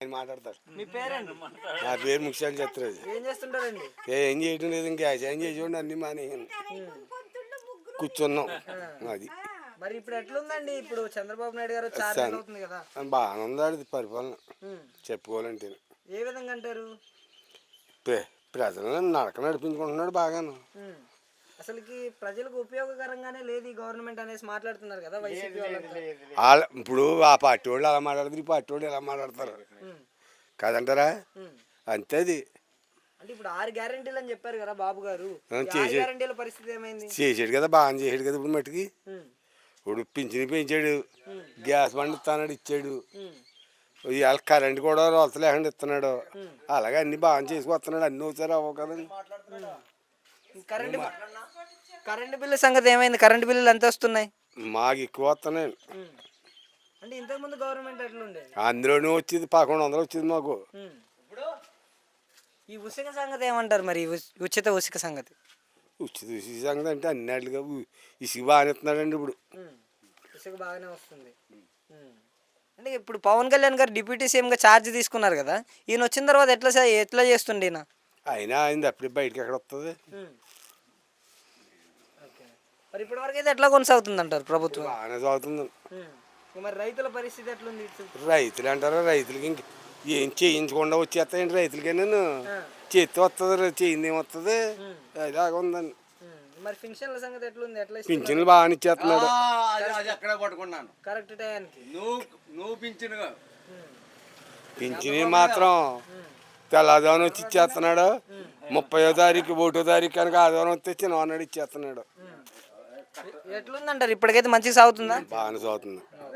ఆయన మాట్లాడతారు. మీ పేరండి? నా పేరు ముఖ్యాలు చెప్తారు. ఏం చేస్తుంటారండి? ఏం చేయటం లేదు, ఇంకా ఏం చేసేవాడి అన్ని మానే కూర్చున్నాం. అది మరి ఇప్పుడు ఎట్లుందండి? ఇప్పుడు చంద్రబాబు నాయుడు గారు 4 నెలలు అవుతుంది కదా, బాగానే ఉంది పరిపాలన. చెప్పుకోవాలంటే ఏ విధంగా అంటారు? ప్రజలను నడక నడిపించుకుంటున్నాడు బాగాను. అసలుకి ప్రజలకు ఉపయోగకరంగానే లేదు ఈ గవర్నమెంట్ అనేసి మాట్లాడుతున్నారు కదా వైసీపీ వాళ్ళు. ఇప్పుడు ఆ పార్టీ వాళ్ళు అలా మాట్లాడతారు, ఈ పార్టీ వాళ్ళు ఎలా మాట్లాడతారు కాదంటారా? అంతే అది. అంటే ఇప్పుడు 6 గ్యారెంటీలు అని చెప్పారు కదా బాబు గారు, గ్యారెంటీల పరిస్థితి ఏమైంది? చేసాడు కదా, బాగా చేసాడు కదా. ఇప్పుడు మట్టుకి ఇప్పుడు పింఛను పెంచాడు, గ్యాస్ బండి ఇస్తాడు, ఇచ్చాడు. ఇవాళ కరెంట్ కూడా రొలత లేకుండా ఇస్తున్నాడు. అలాగే అన్ని బాగా చేసుకొస్తున్నాడు. అన్ని ఒకసారి అవ్వవు కదండి. కరెంటు బిల్లు సంగతి ఏమైంది? కరెంటు బిల్లులు ఎంత వస్తున్నాయి? మాకు ఎక్కువ వస్తున్నాయి. అంటే ఇంతకు ముందు గవర్నమెంట్ ఎట్లుండే? అందులోనే వచ్చేది 1100 వచ్చింది మాకు. ఈ ఉచిత సంగతి ఏమంటారు మరి? ఉచిత సంగతి ఉచిత సంగతి అంటే అన్నిటిగా ఇసుక బాగానే ఇస్తున్నాడండి. ఇప్పుడు ఇసుక బాగానే వస్తుంది. అంటే ఇప్పుడు పవన్ కళ్యాణ్ గారు డిప్యూటీ సీఎంగా ఛార్జ్ తీసుకున్నారు కదా, ఈయన వచ్చిన తర్వాత ఎట్లా చేస్తుండే ఈయన? అయినా ఆయన అప్పుడే బయటకి ఎక్కడ వస్తుంది? మరి ఇప్పటి వరకు అయితే ఎట్లా కొనసాగుతుంది అంటారు ప్రభుత్వం? బాగానే సాగుతుంది. మరి రైతుల పరిస్థితి ఎట్లుంది? రైతులు అంటారా, రైతులకి ఇంక ఏం చేయించకుండా వచ్చేస్తాయండి. రైతులకే నేను చేతి వస్తుంది, చేయింది ఏమొస్తుంది, అలాగా ఉందండి. మరి పింఛన్ల సంగతి ఎట్లుంది? ఎట్లా పింఛన్లు బాగా ఇచ్చేస్తున్నాడు. కరెక్ట్ టైంకి పింఛన్ మాత్రం తెల్లవారుజామున వచ్చి ఇచ్చేస్తున్నాడు. 30వ తారీఖు 1వ తారీఖు కనుక ఆదివారం వస్తే చిన్నవాడు ఇచ్చేస్తున్నాడు. ఎట్లుందంటారు? ఇప్పటికైతే మంచిగా సాగుతుందా? బాగానే సాగుతుంది.